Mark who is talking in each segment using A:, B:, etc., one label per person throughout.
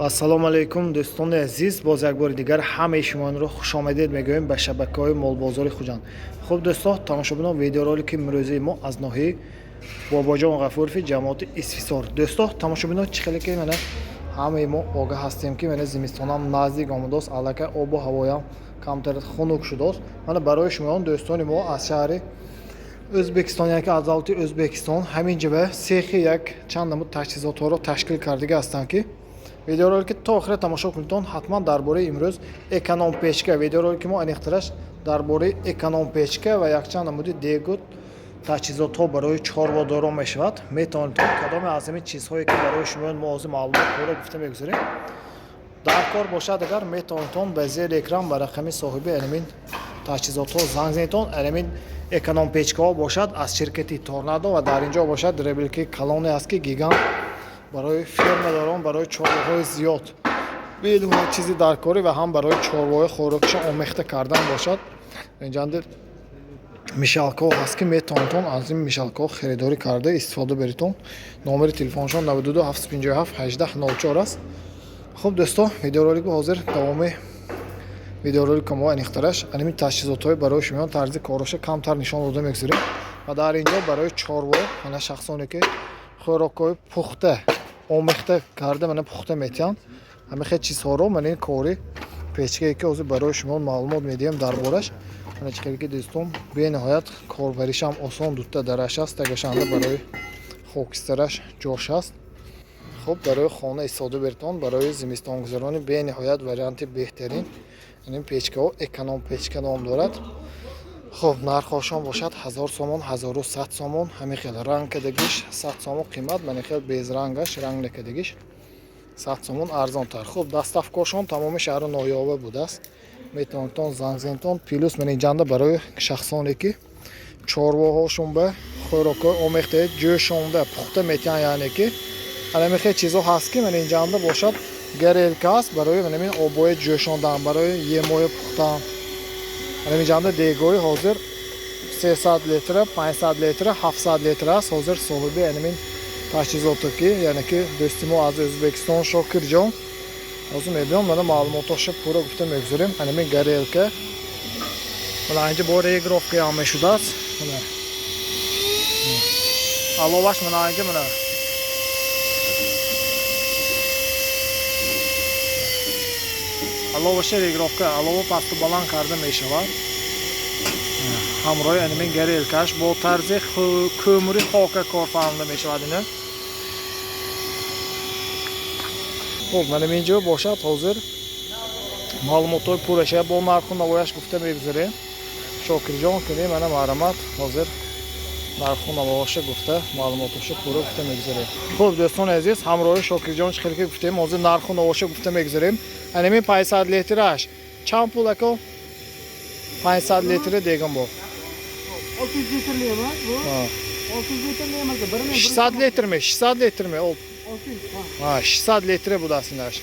A: ассалому алайкум дӯстони азиз, боз як бори дигар ҳамаи шуморо хушомадед мегӯем ба шабакаҳои молбозори Хуҷанд. Хуб дӯстон, тамошобинон, видеоролики имрӯзаи мо аз ноҳияи Бобоҷон Ғафурови ҷамоати Исфисор. Дӯстон, тамошобинон, чӣ хеле ки мана ҳамаи мо огаҳ ҳастем ки мана зимистонам наздик омадааст, аллакай обу ҳавоям камтар хунук шудааст. Мана барои шумоён дӯстони мо аз шаҳри O'zbekiston yoki azalti O'zbekiston hamин ҷоя сехи як чанд намуд таҷҳизотҳоро ташкил кардага ҳастанд ки видеоролики то охира тамошо кунедон. ҳатман дар бораи имрӯз эконом печка видеоролики мо аниқтараш дар бораи эконом печка ва якчанд намуди дегу таҷҳизотҳо барои чорводорон мешавад. Метавонед кадоме аз ҳамин чизҳое ки барои шумоён мо ҳозир маълумот пурра гуфта мегузорем дар кор бошад, агар метавонед ба зери экран ба рақами соҳиби анимин таҷҳизотҳо занг занедон. Анимин эконом печкаҳо бошад аз ширкати Торнадо ва дар инҷо бошад ребелки калоне аст ки гигант барои фермадорон, барои чорвоҳои зиёд бидун ҳар чизи даркорӣ ва ҳам барои чорвоҳои хӯрокиша омехта кардан бошад. инҷанде мишалкҳо ҳаст ки метавонед аз ин мишалкҳо херидорӣ карда истифода беритон. номери телефоншон 92 757 18 04 аст. хуб дӯстон, видеоролик ҳозир давоми видеоролика мо аниқтараш аними таҷҳизотҳои барои шумоён тарзи короша камтар нишон дода мегузорем ва дар инҷо барои чорво ана шахсоне ки хӯрокҳои пухта омехта карда мана пухта метиҳанд ҳамин хел чизҳоро мана ин кори печкае ки ҳозир барои шумоён маълумот медиҳем дар бораш. мана чӣ хеле ки дӯстон бениҳоят корбаришам осон дутта дараш аст, тагашанда барои хокистараш ҷош аст. хуб барои хона истифода беритон, барои зимистонгузарони бениҳоят варианти беҳтарин ин печкаҳо эконом печка ном дорад. хуб нархошон бошад 1000 сомон, 1100 сомон, ҳамин хел ранг кадагиш 100 сомон қимат, мани хел без рангаш ранг накадагиш 100 сомон арзонтар. хуб даставкошон тамоми шаҳру ноёба будааст. метавонед занг занедон. плюс ман инҷанда барои шахсоне ки чорвоҳошон ба хӯрокҳои омехтаи ҷӯшонда пухта метиҳанд, яъне ки ҳамин хел чизҳо ҳаст ки ман инҷанда бошад гарелка аст барои манамин обои ҷӯшондан, барои емои пухтан. ҳаминҷанда дегои ҳозир 300 литра, 500 литра, 700 литра аст. ҳозир соҳиби анамин таҷҳизото ки яъне ки дӯсти мо аз O'zbekiston Shokirjon ҳозир мебинам мана маълумотоша пурра гуфта мегузорем. анамин гарелка мана инҷа бо регировка ҳам мешудааст. мана аловаш мана инҷа мана аловаша регировка алова пасту баланд карда мешавад. ҳамроҳи анимин гарелкаш бо тарзи кӯмури хока корфармуда мешавад. ина хуб мана инҷо бошад ҳозир маълумотҳои пурраша бо нарху навояш гуфта мегузорем. Шокирҷон кини мана маҳрамат ҳозир нарху навояша гуфта маълумотоша пурра гуфта мегузорем. хуб дӯстони азиз, ҳамроҳи Шокирҷон чӣ хеле ки гуфтем ҳозир нарху навояша гуфта мегузорем. аними 500 литраш чанд пул ако? 500 литра дегам бо
B: 600 litrli emas bu. 600 litrli emas,
A: 600 litrmi? 600 litrmi? 600 litr budasinash.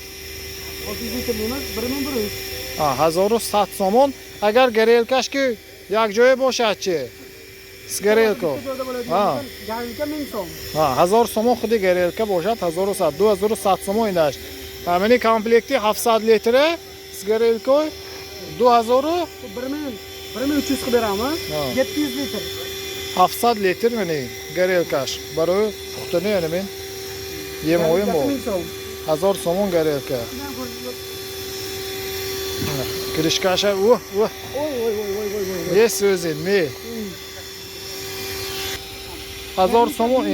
B: 600 litrli emas, 1100.
A: 1100 somon. agar garelkash ki yak joyi boshadchi sigarelko
B: Garelka 1000 so'm.
A: 1000 somon xudi garelka boshad 1100 2100 somon inash. Hamini komplekti 700 litr sigarelko 2000 1300 qilib beramiz. 700 litr. 700 litr meni garelkash barои puxtani ya'ni men yemoyim bor. 1000 somon garelka. Kirishkasha voy. Yes o'zin me. 1000 somon.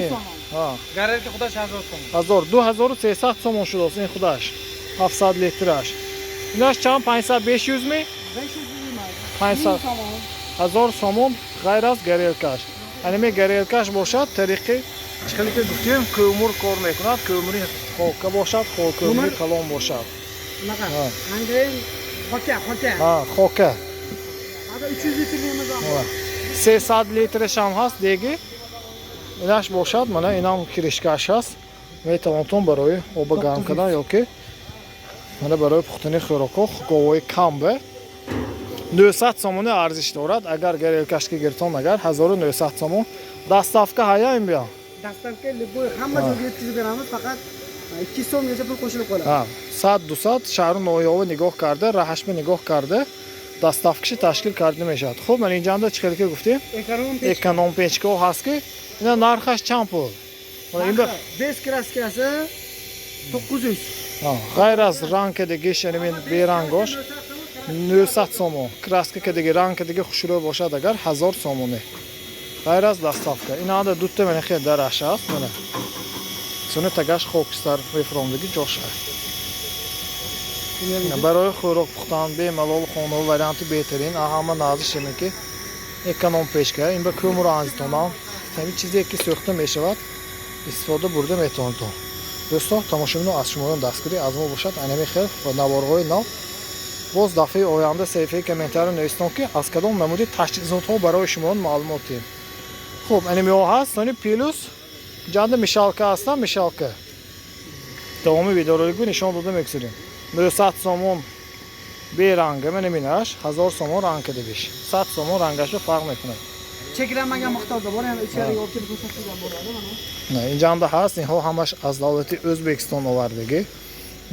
B: Garelka xudosh 1000 so'm.
A: 2300 somon shudosin xudosh. 700 litrash. Inash cham 500 500 mi? 500 1000 somon غیر از گریلکش. انمی گریلکش باشد طریقی چخیلی که گفتیم کومور کار میکند. کوموری خاکه باشد، کوموری کلام باشد.
B: Angren
A: خاکه.
B: Hada 300 litrimiz var.
A: 300 litrش هم هست دیگه. اینش باشد. mana اینم کریشکش هست. میتوانید برای آب گرم کردن یا که mana برای پختن خوراک گاوی کم به 900 сомон арзиш дорад. агар гарелкашки гиртон агар 1900 сомон. Доставка ҳая ин биё?
B: Доставка любой hamma joyga yetkazib beramiz, faqat 2 so'mgacha pul qo'shilib qoladi.
A: Ha, soat 2 soat shahri noyobi nigoh kardi, rahashmi nigoh kardi, dastavkishi tashkil kardi meshad. Xo'p, mana injanda chiqarga guftim. Ekonom pechka haski. Ina narxash cham pul. Mana endi
B: bez kraskasi 900.
A: ha, g'ayraz rankadagi shani men berangosh 900 so'm. Kraskadagi rankadagi xushro bo'ladi agar 1000 so'mni. G'ayraz dastavka. Inada dutta mana xey darashas mana. Suni tagash xo'kistar refromdagi joshqa. برای خوراک پختن به ملال خانه و وریانت بهترین اهم نازشونه که اکونوم پیشکه این به کمر انزتونم همین چیزی که سوخته میشود استفاده برده میتونید. دوستان تماشاگران از شما دستگیری از ما باشد انمی خیر و نوارهای نو باز دفعه آینده صفحه کامنتار نوشتم که از کدام نمودی تجهیزات ها برای شما معلومات دیم. خب انمی ها هست سونی پیلوس جنده میشالکه هستن میشالکه تمام ویدیو رو نشان داده میگذاریم. 900 so'm bir rangi mana minash 1000 so'm rangida besh 100 so'm rangashi farq etmaydi.
B: Cheklanmagan miqdorda bor, ham ichariga olib kelib ko'rsatilgan bo'ladi mana.
A: Injanda hast inho hamash az davlati O'zbekiston ovardagi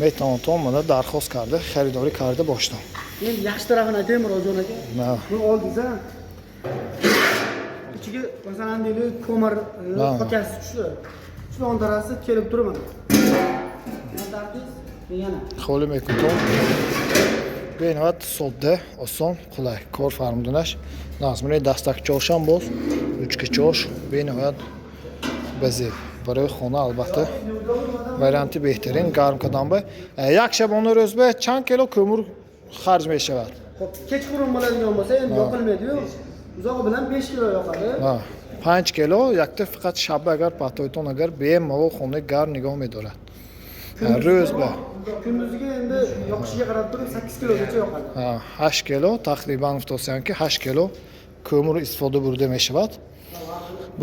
A: metonton mana darxost kardi, xaridori kardi boshdan.
B: Men yaxshi tarafini aytaymi Murodjon aka. Bu oldingiz ichiga masalan deylik ko'mir pakasi tushdi. Shu ondarasi kelib turibman. Yana
A: Qo'lim ekoton. Benivat sodda, oson, qulay. Kor farmdanash. Nazmini dastakchosham bo'z. 3 chosh, benivat bazi. Barای xona albatta varianti behtarin garm qadamba. Yak shabonlar o'zbe chand kilo ko'mir xarj meshavad.
B: Xo'p, kechqurun bo'ladigan bo'lsa endi yoqilmaydi-yu. Uzog'i bilan 5 kilo yoqadi.
A: Ha, 5 kilo yakda faqat shaba agar patoyton agar bemalol xona gar nigoh medorad. Ro'zba.
B: Kunduziga endi yoqishiga qarab turib 8 kilogacha yoqadi.
A: Ha, 8 kilo taqriban avtosanki 8 kilo ko'mir istifoda burda meshavad.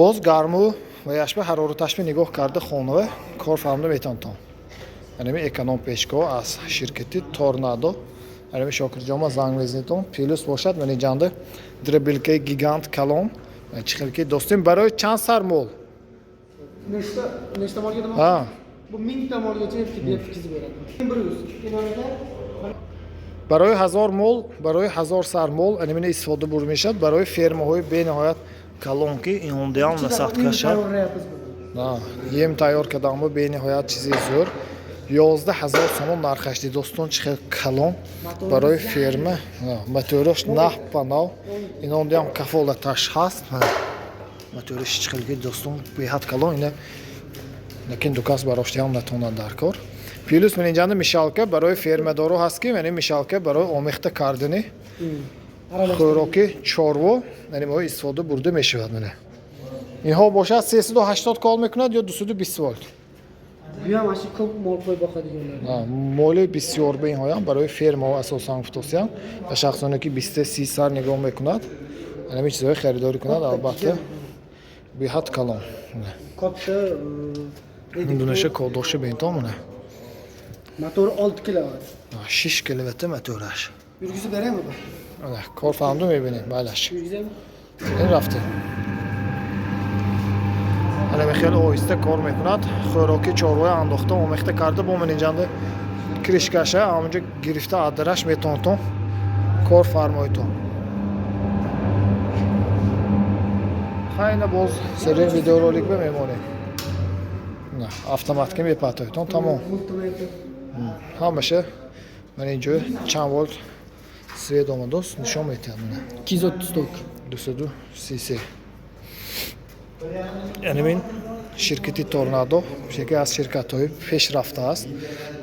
A: Boz garmu va yashba haroratashmi nigoh kardi xona va kor farmda metonton. Ya'ni ekonom pechko az shirkati Tornado. Ya'ni Shokirjon zanglaziton plus boshad va janda dribilka gigant kalon chiqilki do'stim baroy chand sarmol.
B: Nechta molga demoqchi?
A: Ha.
B: Bu 1000 ta molgacha yetkazib beradi. 100.
A: برای 1000 مول برای 1000 سرمول انیمه استفاده بر میشد برای فرم های بنهایت کلان که ایندیان و سخت کشد نه یم تیار کردم و بنهایت چیزی زور 11000 سوم نرخش دی دوستان چه کلان برای فرم موتورش نه پناه ایندیان کفالتش هست موتورش چخلگی دوستان بیهات کلان اینه لیکن دوکاس براشتیام نتونه درکار پیلوس من اینجا میشالکه برای فرمدارو هست که یعنی میشالکه برای آمیخته کردنی خوراکی چارو یعنی ما استفاده برده میشود منه اینها باشد 380 کال میکند یا 220 ولت
B: بیا ماشین کوب مول پای بخواد
A: مول بسیار به اینها برای فرما و اساسا گفتوسیان و شخصانی که 20 30 سر نگاه میکند یعنی چیزای خریداری کند البته به حد کلام
B: کاپتا
A: Indonesia koddaşı bentamına.
B: Motor 6 kilowatt.
A: 6 kilowatt motoraş.
B: Yurgizib beraymi bu?
A: Ana, kor famdı میبینید بلاش.
B: Yurgizam.
A: این رفته. حالا خیلی آهسته کار میکند. خوراکی چارهای انداخته آمیخته کرده با من اینجا کریشکشه همونجا گرفته آدرش میتونتون کار فرمایتون. خیلی باز سری ویدیو رولیک میمونه. نه автомат که میپاتایتون تمام. همشه من اینجا چند ولت سوی دومدوس نشون میتونم. 232 cc. یعنی من شرکتی تورنادو یکی از شرکت‌های پیشرفته است.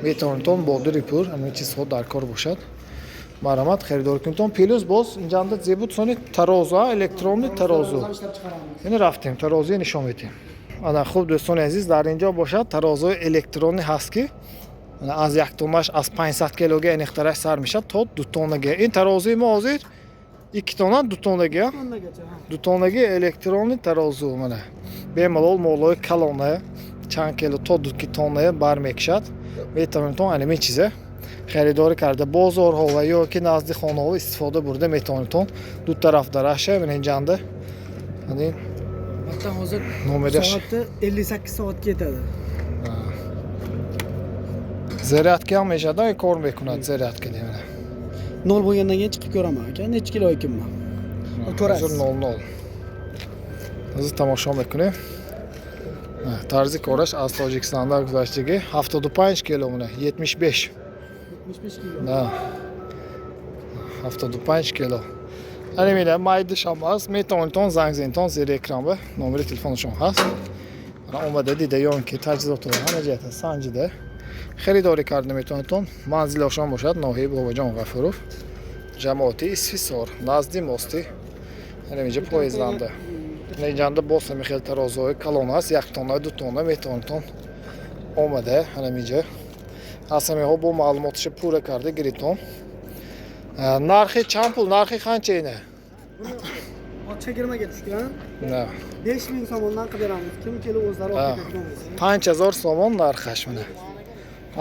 A: میتونتون با دریپور همین چیزها در کار باشد. مرامت خریدار کنتون پیلوس باز اینجا اند زیبود سونی ترازو الکترونی ترازو. یعنی رفتیم ترازوی نشون میدیم. انا خوب دوستان عزیز در اینجا باشد ترازو الکترونی هست که از یک تونش از 500 کیلوگرم این اختراع سر میشه تا 2 تونگی. این ترازوی ما حاضر 2 تونن 2 تونگی 2 تونگی الکترونی ترازو منه به ملال مولای کلانه چند کیلو تا 2 تونه برمیکشد میتونید همین چیزه خریداری کرده بازارها و یا که نزدیک خانه ها استفاده برده میتونید دو طرف درشه من اینجا یعنی
B: Hatta hozir
A: nomedash
B: soatda 58 soat ketadi.
A: Zaryadka ham eshadi, kor mekunadi zaryadka deyman.
B: 0 bo'lgandan keyin chiqib ko'raman aka. Necha kilo ekanman? Ko'rasiz.
A: Hozir 0-0. Hozir tomosha mekunib. Tarzi ko'rash az Tojikistonda guzaştigi 75 kilo mana 75.
B: 75 kilo.
A: Da. 75 kilo. Hani mine mayda şamaz, metonton zangzinton zeri ekranı, numara telefonuşum has. Ana omada dide yonki tajizot olan hamma jihati Sanjida. Xaridori kardini metonton manzili oshon boshad Nohiy Bobojon G'afurov. Jamoati Isfisor, nazdi mosti. Hani mije poyezdlandi. Nejanda bo'lsa Mixail Tarozoy, Kalonas, Yaqtona, Dutona, metonton omada hani mije. Asamiho bu ma'lumotni pura kardi Griton. Narxi champul, narxi qancha edi?
B: Ocha girmaga tushgan.
A: Na.
B: 5000 so'mdan qilib beramiz. Kim kelib o'zlari olib ketadigan bo'lsa.
A: 5000 so'm narxash mana.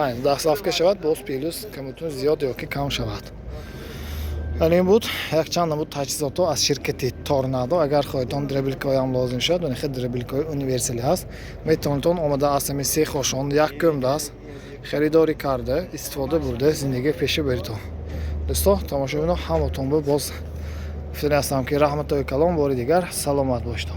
A: Aynen, dastlabki shavat bo'z plus kamutun ziyod yoki kam shavat. Ya'ni bu yakchanda bu tajhizotlar az shirkati Tornado agar xoyton drabilkoy ham lozim shad, uni xid drabilkoy universal has. Metonton omada asami sexoshon yakkum das. Xaridori kardi istifoda burada zindagi peshi berdi. Do'stlar, tomoshabinlar hammaton bu boz. Fikrlasam ki rahmatoy kalom bor digar salomat bo'lishdi.